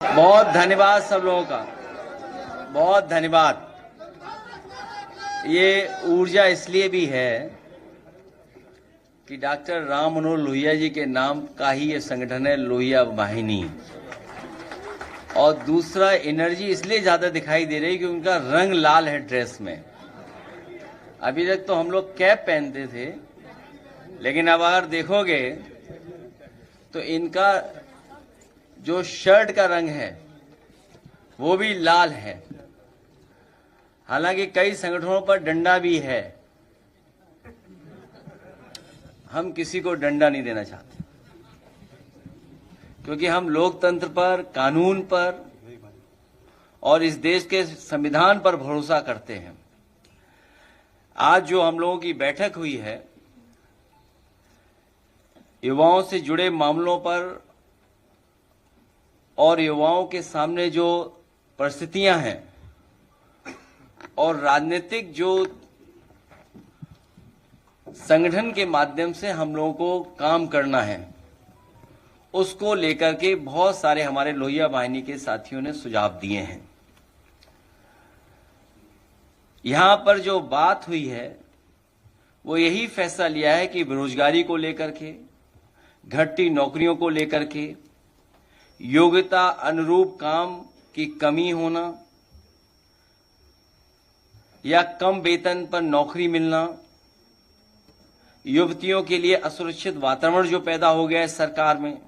बहुत धन्यवाद सब लोगों का, बहुत धन्यवाद। ये ऊर्जा इसलिए भी है कि डॉक्टर राम मनोहर लोहिया जी के नाम का ही ये संगठन है, लोहिया वाहिनी। और दूसरा, एनर्जी इसलिए ज्यादा दिखाई दे रही कि उनका रंग लाल है ड्रेस में। अभी तक तो हम लोग कैप पहनते थे, लेकिन अब अगर देखोगे तो इनका जो शर्ट का रंग है वो भी लाल है। हालांकि कई संगठनों पर डंडा भी है, हम किसी को डंडा नहीं देना चाहते, क्योंकि हम लोकतंत्र पर, कानून पर और इस देश के संविधान पर भरोसा करते हैं। आज जो हम लोगों की बैठक हुई है, युवाओं से जुड़े मामलों पर और युवाओं के सामने जो परिस्थितियां हैं और राजनीतिक जो संगठन के माध्यम से हम लोगों को काम करना है, उसको लेकर के बहुत सारे हमारे लोहिया वाहिनी के साथियों ने सुझाव दिए हैं। यहां पर जो बात हुई है वो यही फैसला लिया है कि बेरोजगारी को लेकर के, घटती नौकरियों को लेकर के, योग्यता अनुरूप काम की कमी होना या कम वेतन पर नौकरी मिलना, युवतियों के लिए असुरक्षित वातावरण जो पैदा हो गया है सरकार में,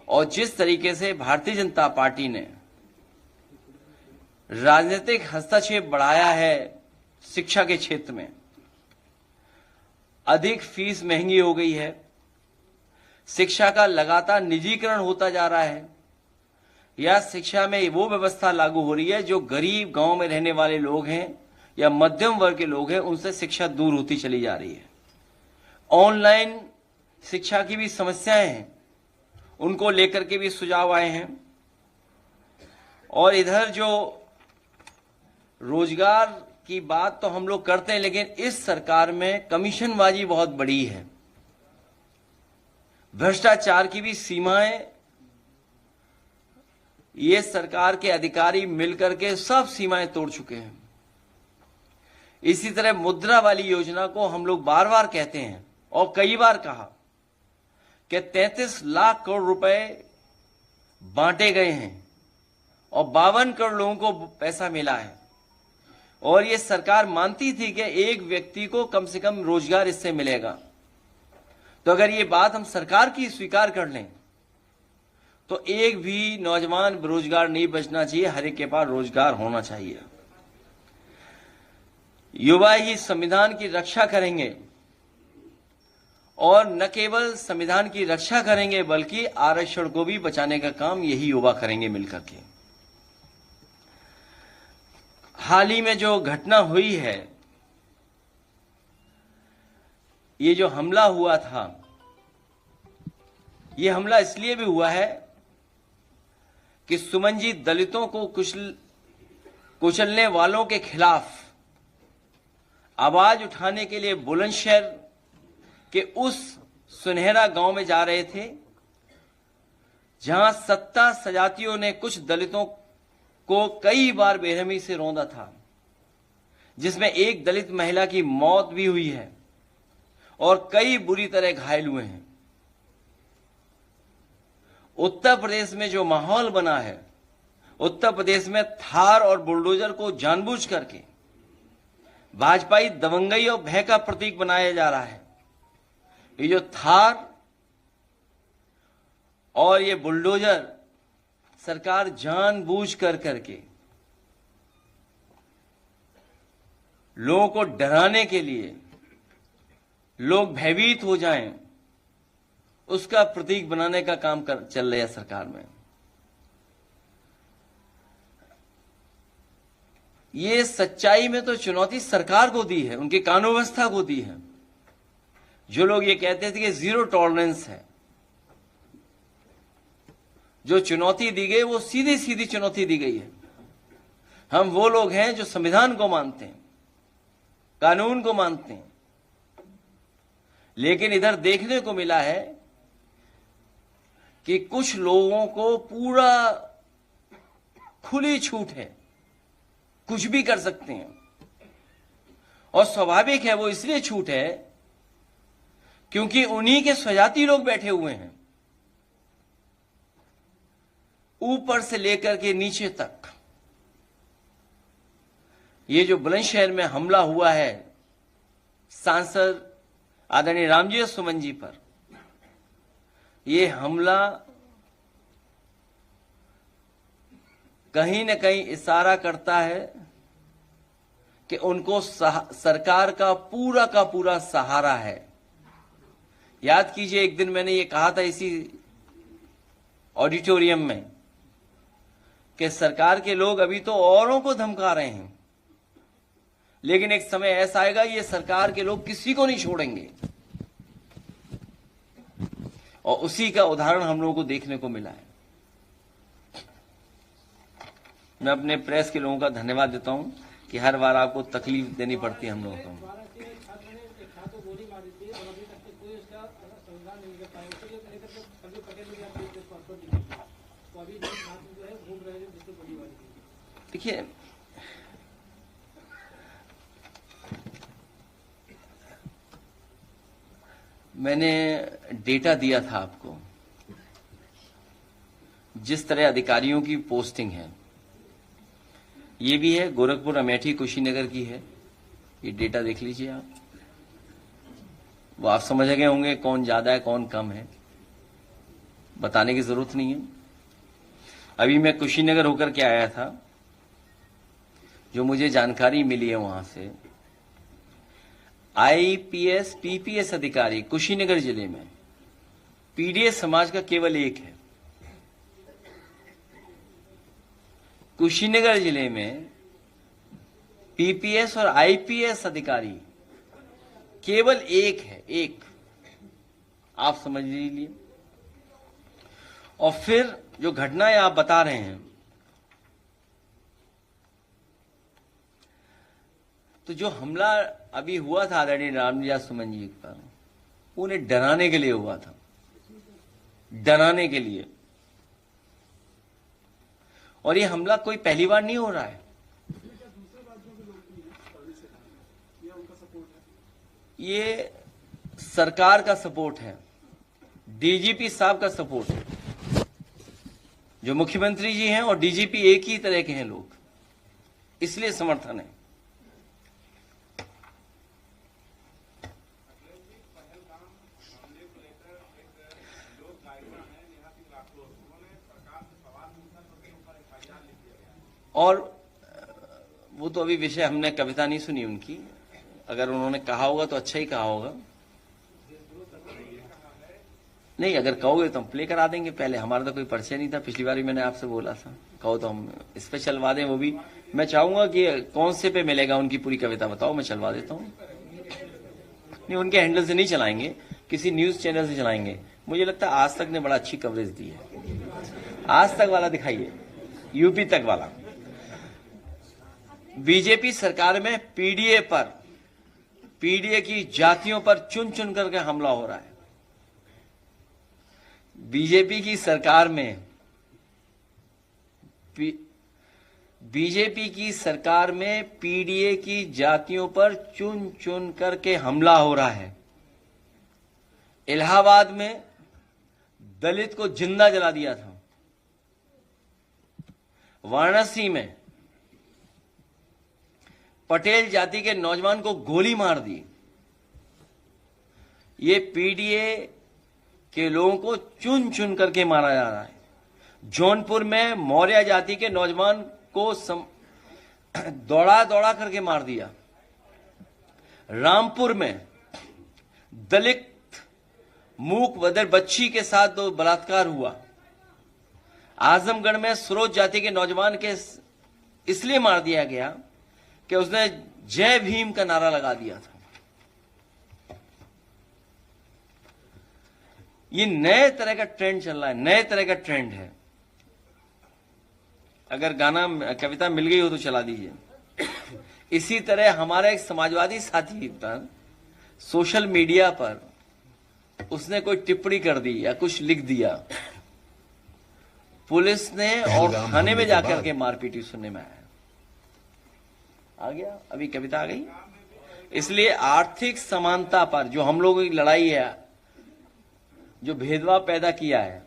और जिस तरीके से भारतीय जनता पार्टी ने राजनीतिक हस्तक्षेप बढ़ाया है शिक्षा के क्षेत्र में, अधिक फीस महंगी हो गई है, शिक्षा का लगातार निजीकरण होता जा रहा है, या शिक्षा में वो व्यवस्था लागू हो रही है जो गरीब गांव में रहने वाले लोग हैं या मध्यम वर्ग के लोग हैं, उनसे शिक्षा दूर होती चली जा रही है। ऑनलाइन शिक्षा की भी समस्याएं हैं, उनको लेकर के भी सुझाव आए हैं। और इधर जो रोजगार की बात तो हम लोग करते हैं, लेकिन इस सरकार में कमीशनबाजी बहुत बड़ी है, भ्रष्टाचार की भी सीमाएं, ये सरकार के अधिकारी मिलकर के सब सीमाएं तोड़ चुके हैं। इसी तरह मुद्रा वाली योजना को हम लोग बार बार कहते हैं और कई बार कहा कि 33 लाख करोड़ रुपए बांटे गए हैं और 52 करोड़ लोगों को पैसा मिला है, और ये सरकार मानती थी कि एक व्यक्ति को कम से कम रोजगार इससे मिलेगा। तो अगर ये बात हम सरकार की स्वीकार कर लें तो एक भी नौजवान बेरोजगार नहीं बचना चाहिए, हर एक के पास रोजगार होना चाहिए। युवा ही संविधान की रक्षा करेंगे, और न केवल संविधान की रक्षा करेंगे बल्कि आरक्षण को भी बचाने का काम यही युवा करेंगे मिलकर के। हाल ही में जो घटना हुई है, ये जो हमला हुआ था, ये हमला इसलिए भी हुआ है कि सुमनजीत दलितों को कुचलने वालों के खिलाफ आवाज उठाने के लिए बुलंदशहर के उस सुनहरा गांव में जा रहे थे, जहां सत्ता सजातियों ने कुछ दलितों को कई बार बेरहमी से रौंदा था, जिसमें एक दलित महिला की मौत भी हुई है और कई बुरी तरह घायल हुए हैं। उत्तर प्रदेश में जो माहौल बना है, उत्तर प्रदेश में थार और बुलडोजर को जानबूझ करके भाजपाई दबंगई और भय का प्रतीक बनाया जा रहा है। ये जो थार और ये बुलडोजर सरकार जानबूझ करके लोगों को डराने के लिए, लोग भयभीत हो जाएं, उसका प्रतीक बनाने का काम चल रहा है सरकार में। ये सच्चाई में तो चुनौती सरकार को दी है, उनकी कानून व्यवस्था को दी है। जो लोग ये कहते थे कि जीरो टॉलरेंस है, जो चुनौती दी गई वो सीधी सीधी चुनौती दी गई है। हम वो लोग हैं जो संविधान को मानते हैं, कानून को मानते हैं, लेकिन इधर देखने को मिला है कि कुछ लोगों को पूरा खुली छूट है, कुछ भी कर सकते हैं। और स्वाभाविक है, वो इसलिए छूट है क्योंकि उन्हीं के स्वजाति लोग बैठे हुए हैं, ऊपर से लेकर के नीचे तक। ये जो बुलंदशहर में हमला हुआ है सांसद आदरणीय रामजी सुमन जी पर, ये हमला कहीं न कहीं इशारा करता है कि उनको सरकार का पूरा सहारा है। याद कीजिए, एक दिन मैंने ये कहा था इसी ऑडिटोरियम में कि सरकार के लोग अभी तो औरों को धमका रहे हैं, लेकिन एक समय ऐसा आएगा ये सरकार के लोग किसी को नहीं छोड़ेंगे। और उसी का उदाहरण हम लोगों को देखने को मिला है। मैं अपने प्रेस के लोगों का धन्यवाद देता हूं कि हर बार आपको तकलीफ देनी पड़ती है हम लोगों को। देखिए, मैंने डेटा दिया था आपको, जिस तरह अधिकारियों की पोस्टिंग है, ये भी है गोरखपुर, अमेठी, कुशीनगर की है। ये डेटा देख लीजिए आप, वो आप समझ गए होंगे कौन ज्यादा है कौन कम है, बताने की जरूरत नहीं है। अभी मैं कुशीनगर होकर के आया था, जो मुझे जानकारी मिली है वहां से, आईपीएस पीपीएस अधिकारी कुशीनगर जिले में पीडीएस समाज का केवल एक है। कुशीनगर जिले में पीपीएस और आईपीएस अधिकारी केवल एक है, एक, आप समझ लीजिए। और फिर जो घटनाएं आप बता रहे हैं, तो जो हमला अभी हुआ था आदरणीय रामजी सुमन जी पर, उन्हें डराने के लिए हुआ था, डराने के लिए। और ये हमला कोई पहली बार नहीं हो रहा है, ये सरकार का सपोर्ट है, डीजीपी साहब का सपोर्ट है। जो मुख्यमंत्री जी हैं और डीजीपी एक ही तरह के हैं लोग, इसलिए समर्थन है। और वो तो अभी विषय हमने कविता नहीं सुनी उनकी, अगर उन्होंने कहा होगा तो अच्छा ही कहा होगा। नहीं, अगर कहोगे तो हम प्ले करा देंगे। पहले हमारा तो कोई परिचय नहीं था, पिछली बार भी मैंने आपसे बोला था, कहो तो हम इस पे चलवा दें। वो भी मैं चाहूंगा कि कौन से पे मिलेगा उनकी पूरी कविता बताओ, मैं चलवा देता हूँ। नहीं, उनके हैंडल से नहीं चलाएंगे, किसी न्यूज चैनल से चलाएंगे। मुझे लगता है आज तक ने बड़ा अच्छी कवरेज दी है। आज तक वाला दिखाइए, यूपी तक वाला। बीजेपी सरकार में पीडीए पर, पीडीए की जातियों पर चुन चुन करके हमला हो रहा है। बीजेपी की सरकार में, बीजेपी की सरकार में पीडीए की जातियों पर चुन चुन करके हमला हो रहा है। इलाहाबाद में दलित को जिंदा जला दिया था, वाराणसी में पटेल जाति के नौजवान को गोली मार दी। ये पीडीए के लोगों को चुन चुन करके मारा जा रहा है। जौनपुर में मौर्य जाति के नौजवान को दौड़ा दौड़ा करके मार दिया। रामपुर में दलित मूक बधिर बच्ची के साथ दो बलात्कार हुआ। आजमगढ़ में सरोज जाति के नौजवान के इसलिए मार दिया गया कि उसने जय भीम का नारा लगा दिया था। ये नए तरह का ट्रेंड चल रहा है, नए तरह का ट्रेंड है। अगर गाना कविता मिल गई हो तो चला दीजिए। इसी तरह हमारा एक समाजवादी साथी पर सोशल मीडिया पर उसने कोई टिप्पणी कर दी या कुछ लिख दिया, पुलिस ने और थाने में जाकर के मारपीटी सुनने में आया। आ गया, अभी कविता आ गई। इसलिए आर्थिक समानता पर जो हम लोगों की लड़ाई है, जो भेदभाव पैदा किया है,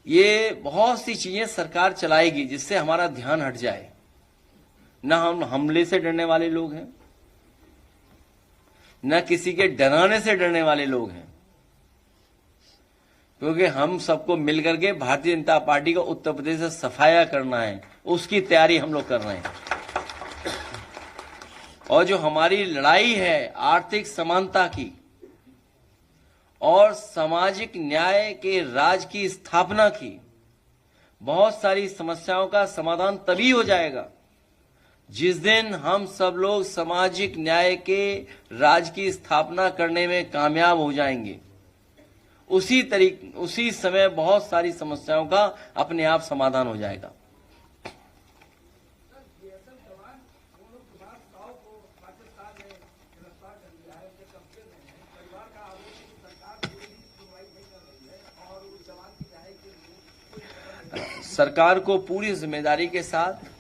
ये बहुत सी चीजें सरकार चलाएगी जिससे हमारा ध्यान हट जाए। ना हम हमले से डरने वाले लोग हैं, न किसी के डराने से डरने वाले लोग हैं, क्योंकि हम सबको मिलकर के भारतीय जनता पार्टी को उत्तर प्रदेश से सफाया करना है, उसकी तैयारी हम लोग कर रहे हैं। और जो हमारी लड़ाई है आर्थिक समानता की और सामाजिक न्याय के राज की स्थापना की, बहुत सारी समस्याओं का समाधान तभी हो जाएगा जिस दिन हम सब लोग सामाजिक न्याय के राज की स्थापना करने में कामयाब हो जाएंगे। उसी समय बहुत सारी समस्याओं का अपने आप समाधान हो जाएगा। सरकार को पूरी जिम्मेदारी के साथ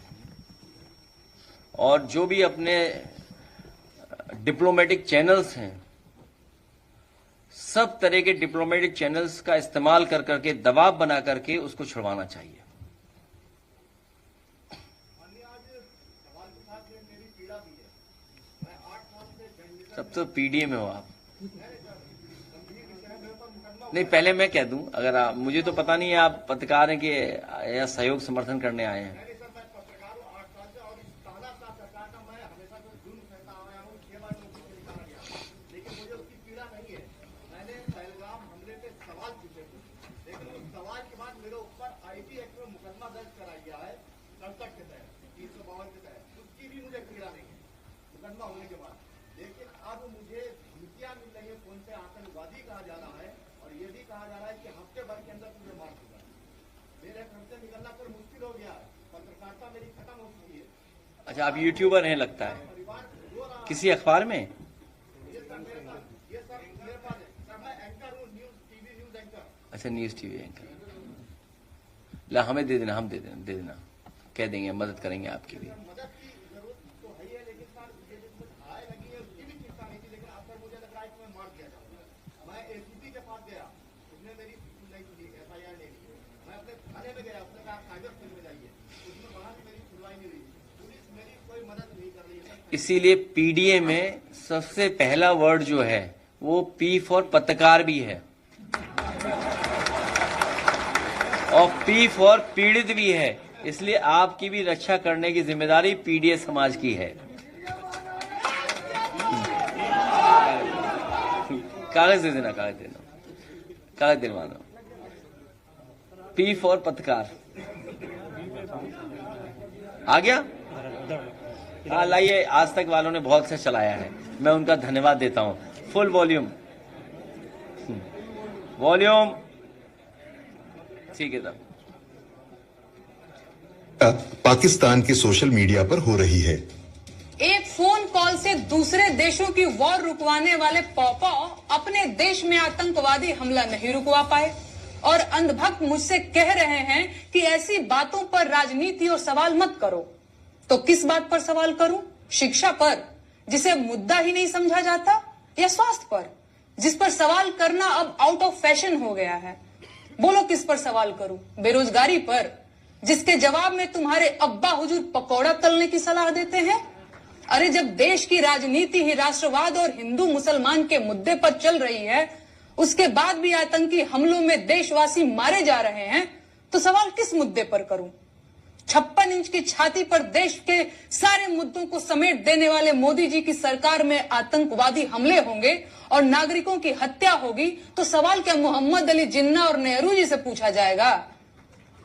और जो भी अपने डिप्लोमेटिक चैनल्स हैं, सब तरह के डिप्लोमेटिक चैनल्स का इस्तेमाल कर करके दबाव बना करके उसको छुड़वाना चाहिए। सब तो पीडीए में हो आप। नहीं, पहले मैं कह दूं, अगर आप, मुझे तो पता नहीं है आप पत्रकार हैं कि या सहयोग समर्थन करने आए हैं। होने के बाद, लेकिन अब मुझे धमकियां मिल रही है, फोन पे आतंकवादी कहा जा रहा है और ये भी कहा जा रहा है कि हफ्ते भर के अंदर तुझे मार दूंगा। मेरे घर से निकलना फिर मुश्किल हो गया है, पत्रकारिता मेरी खत्म हो चुकी है। अच्छा, आप यूट्यूबर हैं लगता है, किसी अखबार में? ये सर मेरे पास है सर, मैं एंकर हूँ, टीवी न्यूज एंकर। अच्छा, न्यूज टीवी एंकर। ला, हमें दे देना, हम दे देना, कह देंगे, मदद करेंगे आपकी भी। मदद की जरूरत तो है ही है, लेकिन सर ये जिसमें आय लगी है उसकी भी चिंता नहीं थी, लेकिन अब सर मुझे लग रहा है कि मैं मार दिया जाऊंगा। मैं एसीपी के पास गया, उसने मेरी नहीं सुनी, FIR नहीं ली। मैं अपने थाने में गया, उसने कहा साइबर सेल में जाइए, उसमें वहां भी मेरी सुनवाई नहीं हुई। पुलिस मेरी कोई मदद नहीं कर रही है। इसीलिए पीडीए में सबसे पहला वर्ड जो है वो पी फॉर पत्रकार भी है और पी फॉर पीड़ित भी है। इसलिए आपकी भी रक्षा करने की जिम्मेदारी पीडीए समाज की है। कागज दे देना, कागज दिलवाना। पी फॉर पत्रकार आ गया। हाँ, लाइए, आज तक वालों ने बहुत से चलाया है, मैं उनका धन्यवाद देता हूं। फुल वॉल्यूम ठीक है साहब। पाकिस्तान के सोशल मीडिया पर हो रही है। एक फोन कॉल से दूसरे देशों की वॉर रुकवाने वाले पॉपा अपने देश में आतंकवादी हमला नहीं रुकवा पाए और अंधभक्त मुझसे कह रहे हैं कि ऐसी बातों पर राजनीति और सवाल मत करो। तो किस बात पर सवाल करूं? शिक्षा पर, जिसे मुद्दा ही नहीं समझा जाता, या स्वास्थ्य पर, जिस पर सवाल करना अब आउट ऑफ फैशन हो गया है? बोलो किस पर सवाल करूं? बेरोजगारी पर, जिसके जवाब में तुम्हारे अब्बा हुजूर पकौड़ा तलने की सलाह देते हैं? अरे जब देश की राजनीति ही राष्ट्रवाद और हिंदू मुसलमान के मुद्दे पर चल रही है, उसके बाद भी आतंकी हमलों में देशवासी मारे जा रहे हैं, तो सवाल किस मुद्दे पर करूं? 56 इंच की छाती पर देश के सारे मुद्दों को समेट देने वाले मोदी जी की सरकार में आतंकवादी हमले होंगे और नागरिकों की हत्या होगी, तो सवाल क्या मोहम्मद अली जिन्ना और नेहरू जी से पूछा जाएगा?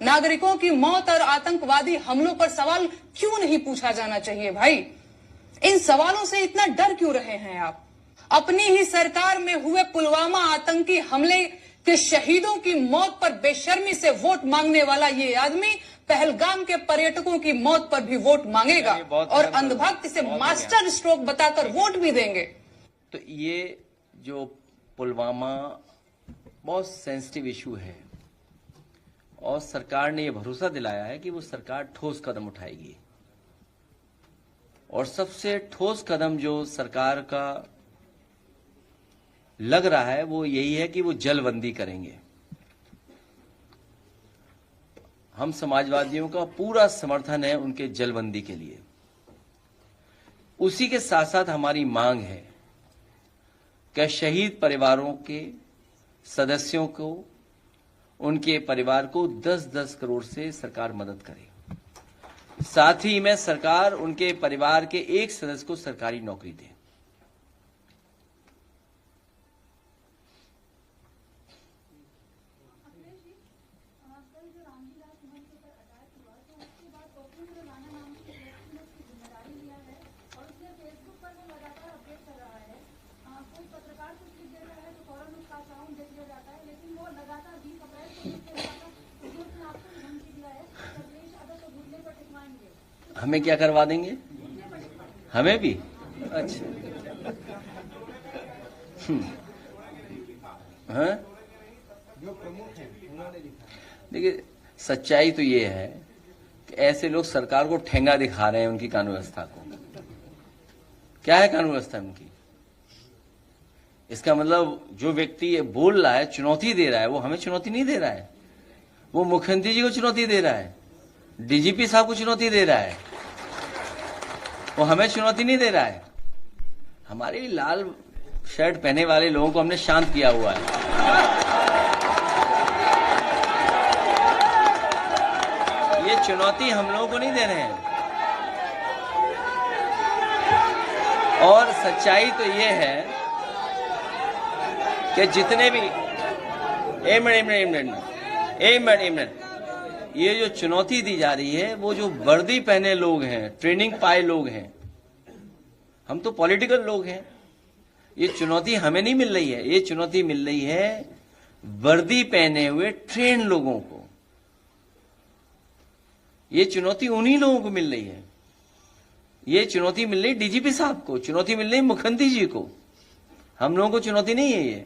नागरिकों की मौत और आतंकवादी हमलों पर सवाल क्यों नहीं पूछा जाना चाहिए भाई? इन सवालों से इतना डर क्यों रहे हैं आप? अपनी ही सरकार में हुए पुलवामा आतंकी हमले के शहीदों की मौत पर बेशर्मी से वोट मांगने वाला ये आदमी पहलगाम के पर्यटकों की मौत पर भी वोट मांगेगा और अंधभक्त इसे मास्टर स्ट्रोक बताकर वोट भी देंगे। तो ये जो पुलवामा बहुत सेंसिटिव इशू है, और सरकार ने यह भरोसा दिलाया है कि वो सरकार ठोस कदम उठाएगी। और सबसे ठोस कदम जो सरकार का लग रहा है वो यही है कि वो जलबंदी करेंगे। हम समाजवादियों का पूरा समर्थन है उनके जलबंदी के लिए। उसी के साथ साथ हमारी मांग है कि शहीद परिवारों के सदस्यों को, उनके परिवार को 10-10 करोड़ से सरकार मदद करे। साथ ही में सरकार उनके परिवार के एक सदस्य को सरकारी नौकरी दे। हमें क्या करवा देंगे? हमें भी? अच्छा। हाँ? देखिए, सच्चाई तो ये है कि ऐसे लोग सरकार को ठेंगा दिखा रहे हैं उनकी कानून व्यवस्था को। क्या है कानून व्यवस्था उनकी? इसका मतलब जो व्यक्ति ये बोल रहा है, चुनौती दे रहा है, वो हमें चुनौती नहीं दे रहा है, वो मुख्यमंत्री जी को चुनौती दे रहा है, डीजीपी साहब को चुनौती दे रहा है, वो हमें चुनौती नहीं दे रहा है। हमारे लाल शर्ट पहने वाले लोगों को हमने शांत किया हुआ है। ये चुनौती हम लोगों को नहीं दे रहे हैं। और सच्चाई तो ये है कि जितने भी एक मिनट ये जो चुनौती दी जा रही है वो जो वर्दी पहने लोग हैं, ट्रेनिंग पाए लोग हैं, हम तो पॉलिटिकल लोग हैं। ये चुनौती हमें नहीं मिल रही है, ये चुनौती मिल रही है वर्दी पहने हुए ट्रेन लोगों को। ये चुनौती उन्हीं लोगों को मिल रही है। ये चुनौती मिल रही डीजीपी साहब को, चुनौती मिल रही मुख्यमंत्री जी को। हम लोगों को चुनौती नहीं है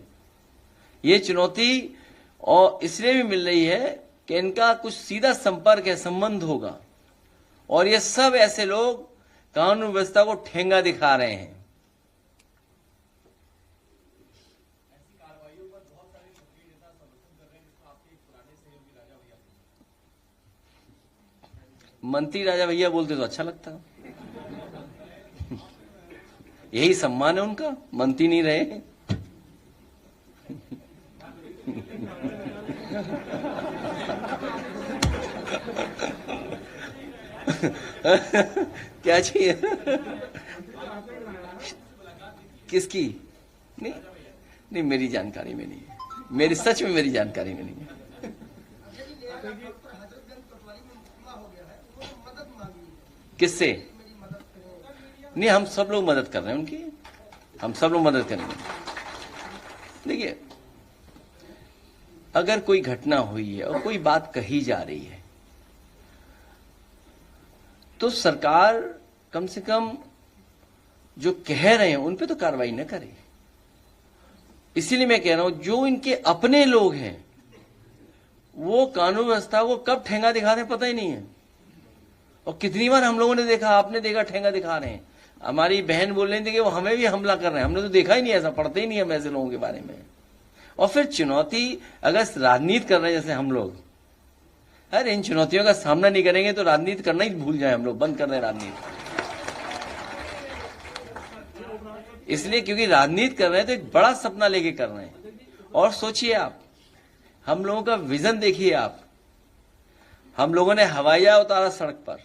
ये चुनौती और इसलिए भी मिल रही है कि इनका कुछ सीधा संपर्क है, संबंध होगा। और ये सब ऐसे लोग कानून व्यवस्था को ठेंगा दिखा रहे हैं। मंत्री राजा भैया बोलते तो अच्छा लगता। यही सम्मान है उनका, मंत्री नहीं रहे। क्या चाहिए? किसकी? नहीं मेरी जानकारी में नहीं है, मेरी सच में मेरी जानकारी में नहीं है। किससे? नहीं, हम सब लोग मदद कर रहे हैं उनकी, हम सब लोग मदद करेंगे। देखिए, अगर कोई घटना हुई है और कोई बात कही जा रही है तो सरकार कम से कम जो कह रहे हैं उन पे तो कार्रवाई न करे। इसीलिए मैं कह रहा हूं जो इनके अपने लोग हैं वो कानून व्यवस्था को कब ठेंगा दिखा रहे हैं पता ही नहीं है। और कितनी बार हम लोगों ने देखा, आपने देखा, ठेंगा दिखा रहे हैं। हमारी बहन बोल रही थी कि वो हमें भी हमला कर रहे हैं, हमने तो देखा ही नहीं, ऐसा पढ़ते ही नहीं हम ऐसे लोगों के बारे में। और फिर चुनौती, अगर राजनीति कर रहे हैं जैसे हम लोग, अरे इन चुनौतियों का सामना नहीं करेंगे तो राजनीति करना ही भूल जाए हम लोग, बंद कर रहे हैं राजनीति। इसलिए क्योंकि राजनीति कर रहे हैं तो एक बड़ा सपना लेके कर रहे हैं। और सोचिए आप, हम लोगों का विजन देखिए आप, हम लोगों ने हवाईया उतारा सड़क पर,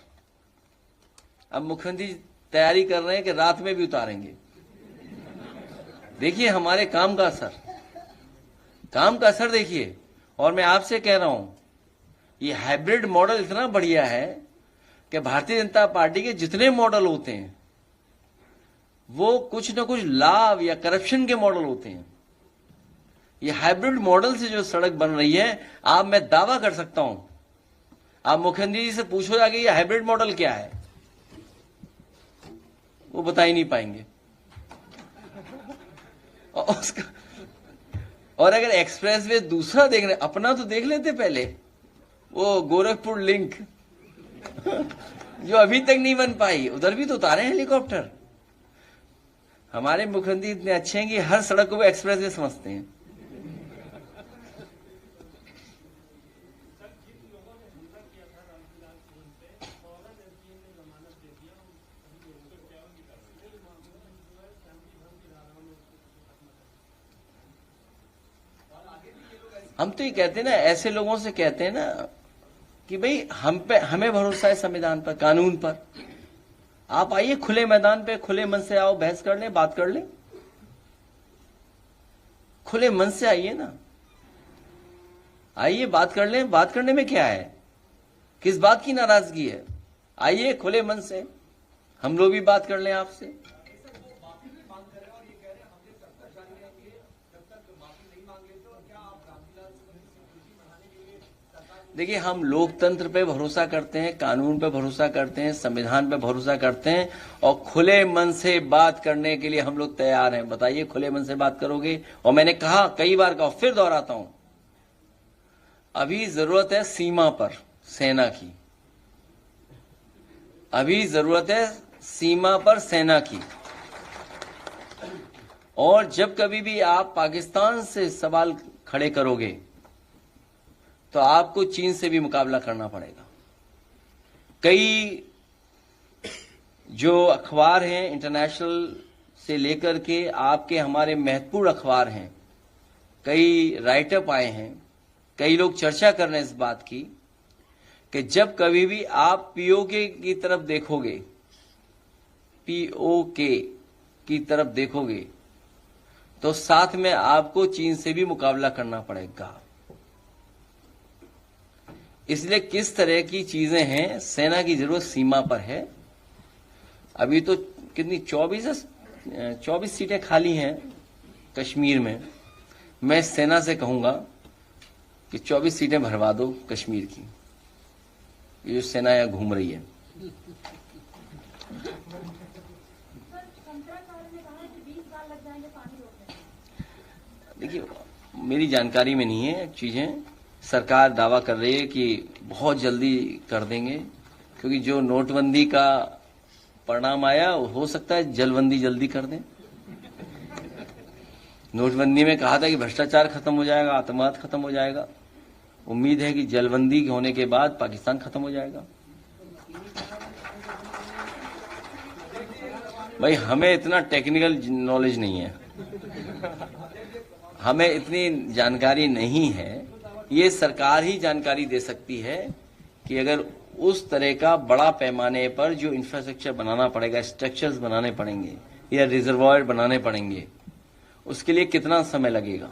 अब मुख्यमंत्री तैयारी कर रहे हैं कि रात में भी उतारेंगे। देखिए हमारे काम का असर देखिए। और मैं आपसे कह रहा हूं ये हाइब्रिड मॉडल इतना बढ़िया है कि भारतीय जनता पार्टी के जितने मॉडल होते हैं वो कुछ ना कुछ लाभ या करप्शन के मॉडल होते हैं। ये हाइब्रिड मॉडल से जो सड़क बन रही है, आप, मैं दावा कर सकता हूं, आप मुख्यमंत्री जी से पूछो जाके ये हाइब्रिड मॉडल क्या है, वो बता ही नहीं पाएंगे। और अगर एक्सप्रेस वे दूसरा देख रहे, अपना तो देख लेते पहले, वो गोरखपुर लिंक जो अभी तक नहीं बन पाई, उधर भी तो उतारे हैं हेलीकॉप्टर। हमारे मुख्यमंत्री इतने अच्छे हैं कि हर सड़क को वो एक्सप्रेस वे समझते हैं। हम तो ये कहते हैं ना, ऐसे लोगों से कहते हैं ना कि भाई हमें भरोसा है संविधान पर, कानून पर। आप आइए खुले मैदान पे, खुले मन से आओ, बहस कर लें, बात कर लें, खुले मन से आइए ना, आइए बात कर लें। बात करने में क्या है, किस बात की नाराजगी है? आइए खुले मन से, हम लोग भी बात कर लें आपसे। देखिए, हम लोकतंत्र पे भरोसा करते हैं, कानून पे भरोसा करते हैं, संविधान पे भरोसा करते हैं, और खुले मन से बात करने के लिए हम लोग तैयार हैं। बताइए, खुले मन से बात करोगे? और मैंने कहा, कई बार कहा, फिर दोहराता हूं, अभी जरूरत है सीमा पर सेना की, अभी जरूरत है सीमा पर सेना की। और जब कभी भी आप पाकिस्तान से सवाल खड़े करोगे तो आपको चीन से भी मुकाबला करना पड़ेगा। कई जो अखबार हैं इंटरनेशनल से लेकर के आपके हमारे महत्वपूर्ण अखबार हैं, कई राइटअप आए हैं, कई लोग चर्चा कर रहे हैं इस बात की कि जब कभी भी आप पीओके की तरफ देखोगे, पीओके की तरफ देखोगे, तो साथ में आपको चीन से भी मुकाबला करना पड़ेगा। इसलिए किस तरह की चीजें हैं, सेना की जरूरत सीमा पर है। अभी तो कितनी 24 सीटें खाली हैं कश्मीर में। मैं सेना से कहूंगा कि 24 सीटें भरवा दो कश्मीर की, ये जो सेना यहां घूम रही है। देखिए, मेरी जानकारी में नहीं है चीजें। सरकार दावा कर रही है कि बहुत जल्दी कर देंगे, क्योंकि जो नोटबंदी का परिणाम आया, हो सकता है जलबंदी जल्दी कर दें। नोटबंदी में कहा था कि भ्रष्टाचार खत्म हो जाएगा, आतंकवाद खत्म हो जाएगा। उम्मीद है कि जलबंदी होने के बाद पाकिस्तान खत्म हो जाएगा। भाई, हमें इतना टेक्निकल नॉलेज नहीं है, हमें इतनी जानकारी नहीं है। ये सरकार ही जानकारी दे सकती है कि अगर उस तरह का बड़ा पैमाने पर जो इंफ्रास्ट्रक्चर बनाना पड़ेगा, स्ट्रक्चर्स बनाने पड़ेंगे या रिजर्वायर बनाने पड़ेंगे, उसके लिए कितना समय लगेगा।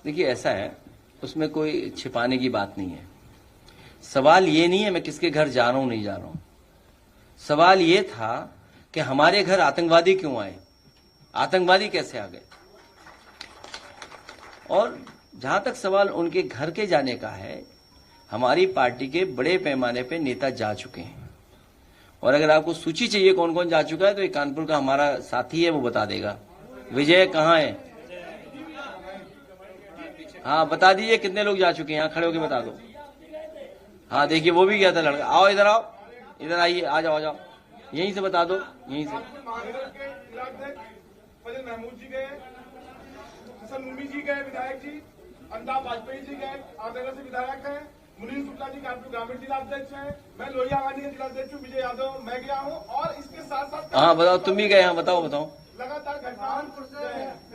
देखिए, ऐसा है, उसमें कोई छिपाने की बात नहीं है। सवाल ये नहीं है मैं किसके घर जा रहा हूं नहीं जा रहा हूं। सवाल ये था कि हमारे घर आतंकवादी क्यों आए, आतंकवादी कैसे आ गए। और जहां तक सवाल उनके घर के जाने का है, हमारी पार्टी के बड़े पैमाने पे नेता जा चुके हैं। और अगर आपको सूची चाहिए कौन कौन जा चुका है, तो एक कानपुर का हमारा साथी है, वो बता देगा। विजय कहाँ है? हाँ, बता दीजिए कितने लोग जा चुके हैं, यहाँ खड़े होकर बता दो। हाँ, देखिए, वो भी गया था लड़का। आओ, इधर आओ, इधर आइए, आ जाओ, आ जाओ, यहीं से बता दो, यहीं से। फजल महमूद जी गए, हसन मुमी जी गए, विधायक जी, अमिताभ वाजपेयी जी गए, आदनगर से विधायक है, मुनीर शुक्ला जी कानपुर ग्रामीण जिलाध्यक्ष है, मैं लोहिया गांधी का जिलाध्यक्ष हूँ, विजय यादव मैं गया हूँ। और इसके साथ साथ हाँ, बताओ, तुम भी गए? हाँ, बताओ बताओ। लगातार कानपुर से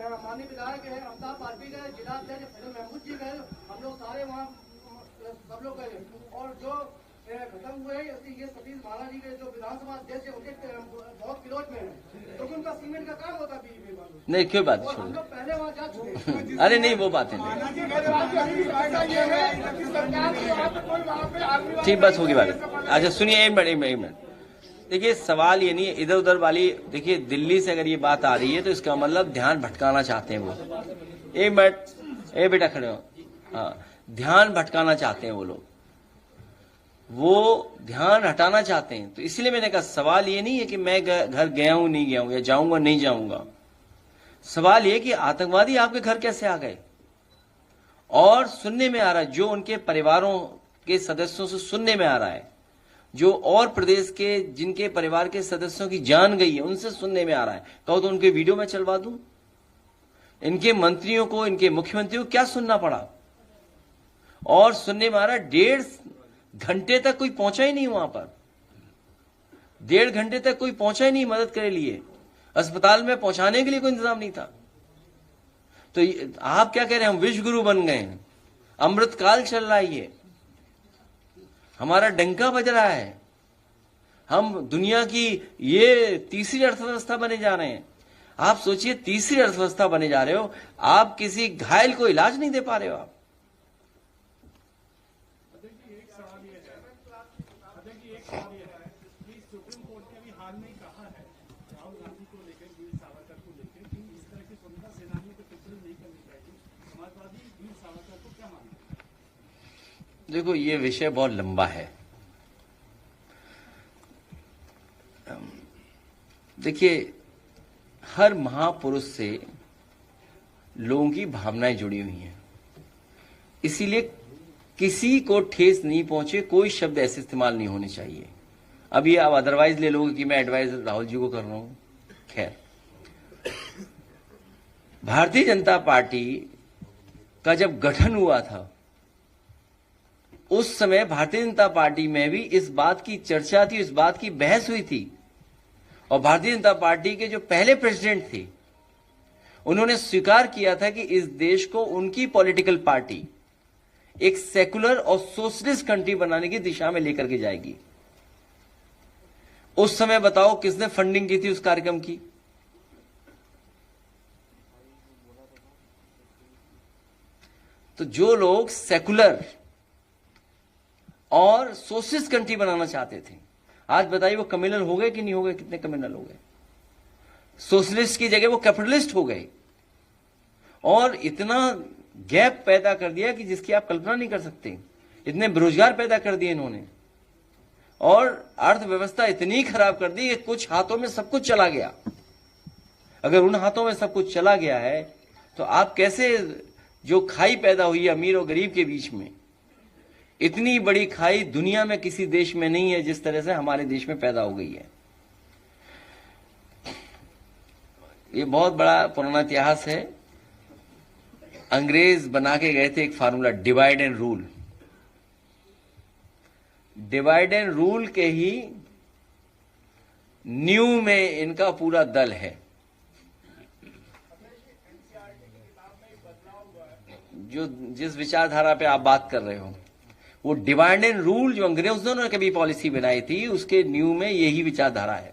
माननीय विधायक है अमिताभ वाजपेयी गए, जिलाध्यक्ष फजल महमूद जी गए, हम लोग सारे वहाँ सब लोग गए। और जो खत्म हुए ये सतीश महाना जी के जो विधानसभा अध्यक्ष है, उनके बहुत विरोध में है, तो उनका सीमेंट का काम होता है। नहीं, क्यों बात हम लोग पहले वहाँ जा चुके। अरे नहीं, वो बात है ठीक, बस होगी बात। अच्छा सुनिए, एक मिनट। देखिए, सवाल ये नहीं है इधर उधर वाली। देखिए, दिल्ली से अगर ये बात आ रही है तो इसका मतलब ध्यान भटकाना चाहते हैं वो। एक मिनट, ए बेटा खड़े हो। हाँ, ध्यान भटकाना चाहते हैं वो लोग, वो ध्यान हटाना चाहते हैं। तो इसलिए मैंने कहा सवाल ये नहीं है कि मैं घर गया हूं नहीं गया हूं या जाऊंगा नहीं जाऊंगा, सवाल ये कि आतंकवादी आपके घर कैसे आ गए। और सुनने में आ रहा है, जो उनके परिवारों के सदस्यों से सुनने में आ रहा है, जो और प्रदेश के जिनके परिवार के सदस्यों की जान गई है उनसे सुनने में आ रहा है। कहो तो उनके वीडियो में चलवा दूं। इनके मंत्रियों को, इनके मुख्यमंत्रियों को क्या सुनना पड़ा। और सुनने में आ रहा है 1.5 घंटे तक कोई पहुंचा ही नहीं वहां पर, 1.5 घंटे तक कोई पहुंचा ही नहीं मदद के लिए, अस्पताल में पहुंचाने के लिए कोई इंतजाम नहीं था। तो आप क्या कह रहे हैं, हम विश्व गुरु बन गए हैं, अमृतकाल चल रहा है, ये हमारा डंका बज रहा है, हम दुनिया की ये तीसरी अर्थव्यवस्था बने जा रहे हैं। आप सोचिए, तीसरी अर्थव्यवस्था बने जा रहे हो, आप किसी घायल को इलाज नहीं दे पा रहे हो। आप सुप्रीम कोर्ट ने भी हाल में कहा है राहुल गांधी को लेकर, वीर सावरकर को लेकर कि इस तरह की स्वतंत्रता सेनानियों को टिप्पणी नहीं करनी चाहिए। समाजवादी वीर सावरकर को क्या मानते हैं? देखो, ये विषय बहुत लंबा है। देखिए, हर महापुरुष से लोगों की भावनाएं जुड़ी हुई हैं, इसीलिए किसी को ठेस नहीं पहुंचे कोई शब्द ऐसे इस्तेमाल नहीं होने चाहिए। अब ये आप अदरवाइज ले लोगे कि मैं एडवाइस राहुल जी को कर रहा हूं। खैर, भारतीय जनता पार्टी का जब गठन हुआ था उस समय भारतीय जनता पार्टी में भी इस बात की चर्चा थी, इस बात की बहस हुई थी। और भारतीय जनता पार्टी के जो पहले प्रेसिडेंट थे उन्होंने स्वीकार किया था कि इस देश को उनकी पॉलिटिकल पार्टी एक सेकुलर और सोशलिस्ट कंट्री बनाने की दिशा में लेकर के जाएगी। उस समय बताओ किसने फंडिंग की थी उस कार्यक्रम की? तो जो लोग सेकुलर और सोशलिस्ट कंट्री बनाना चाहते थे, आज बताइए वो कम्युनल हो गए कि नहीं हो गए? कितने कम्युनल हो गए? सोशलिस्ट की जगह वो कैपिटलिस्ट हो गए और इतना गैप पैदा कर दिया कि जिसकी आप कल्पना नहीं कर सकते। इतने बेरोजगार पैदा कर दिए इन्होंने और अर्थव्यवस्था इतनी खराब कर दी कि कुछ हाथों में सब कुछ चला गया। अगर उन हाथों में सब कुछ चला गया है तो आप कैसे, जो खाई पैदा हुई है अमीर और गरीब के बीच में, इतनी बड़ी खाई दुनिया में किसी देश में नहीं है जिस तरह से हमारे देश में पैदा हो गई है। ये बहुत बड़ा पुराना इतिहास है। अंग्रेज बना के गए थे एक formula, divide and rule. Divide and rule के ही न्यू में इनका पूरा दल है। जो जिस विचारधारा पे आप बात कर रहे हो, वो डिवाइड एंड रूल जो अंग्रेजों ने कभी पॉलिसी बनाई थी उसके न्यू में यही विचारधारा है।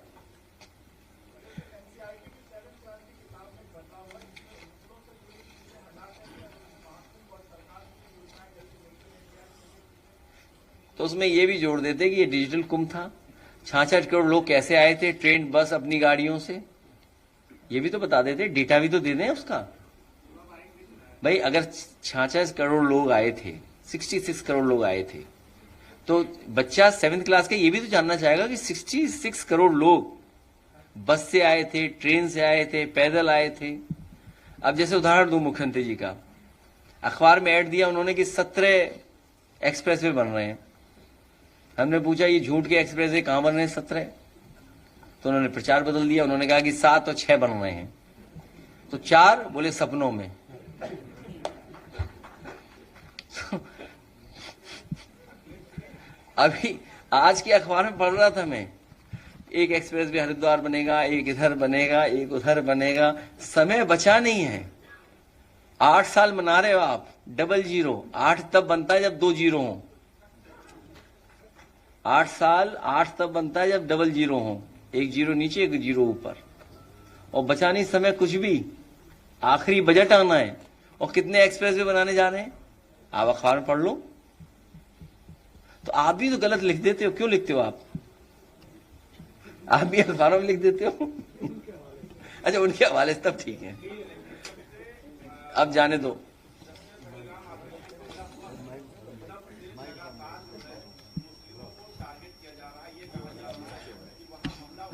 तो उसमें ये भी जोड़ देते कि ये डिजिटल कुंभ था, 66 करोड़ लोग कैसे आए थे ट्रेन बस अपनी गाड़ियों से, ये भी तो बता देते, डेटा भी तो दे दें उसका। भाई अगर 66 करोड़ लोग आए थे, 66 करोड़ लोग आए थे, तो बच्चा 7th क्लास का ये भी तो जानना चाहेगा कि 66 करोड़ लोग बस से आए थे, ट्रेन से आए थे, पैदल आए थे। अब जैसे उदाहरण दूं मुख्यमंत्री जी का, अखबार में ऐड दिया उन्होंने कि 17 एक्सप्रेसवे बन रहे हैं। हमने पूछा ये झूठ के एक्सप्रेसवे कहां बन रहे हैं 17? तो उन्होंने प्रचार बदल दिया, उन्होंने कहा कि 7 और 6 बन रहे हैं। तो 4 बोले सपनों में। अभी आज के अखबार में पढ़ रहा था मैं, एक एक्सप्रेस वे हरिद्वार बनेगा, एक इधर बनेगा, एक उधर बनेगा। समय बचा नहीं है। 8 साल मना रहे हो आप, 00। 8 तब बनता है जब 2 जीरो हो। 8 साल 8 तब बनता है जब 00 हो, 1 जीरो नीचे 1 जीरो ऊपर। और बचा नहीं समय कुछ भी। आखिरी बजट आना है और कितने एक्सप्रेस वे बनाने जा रहे हैं आप अखबार में पढ़ लो। तो आप भी तो गलत लिख देते हो। क्यों लिखते हो आप भी अखबारों में लिख देते हो। अच्छा, उनके हवाले से तब ठीक है। अब जाने दो।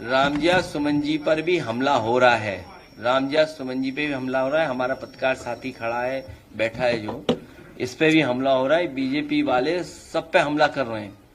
रामजिया सुमन जी पर भी हमला हो रहा है, रामजिया सुमन जी पे भी हमला हो रहा है। हमारा पत्रकार साथी खड़ा है, बैठा है जो, इस पे भी हमला हो रहा है। बीजेपी वाले सब पे हमला कर रहे हैं।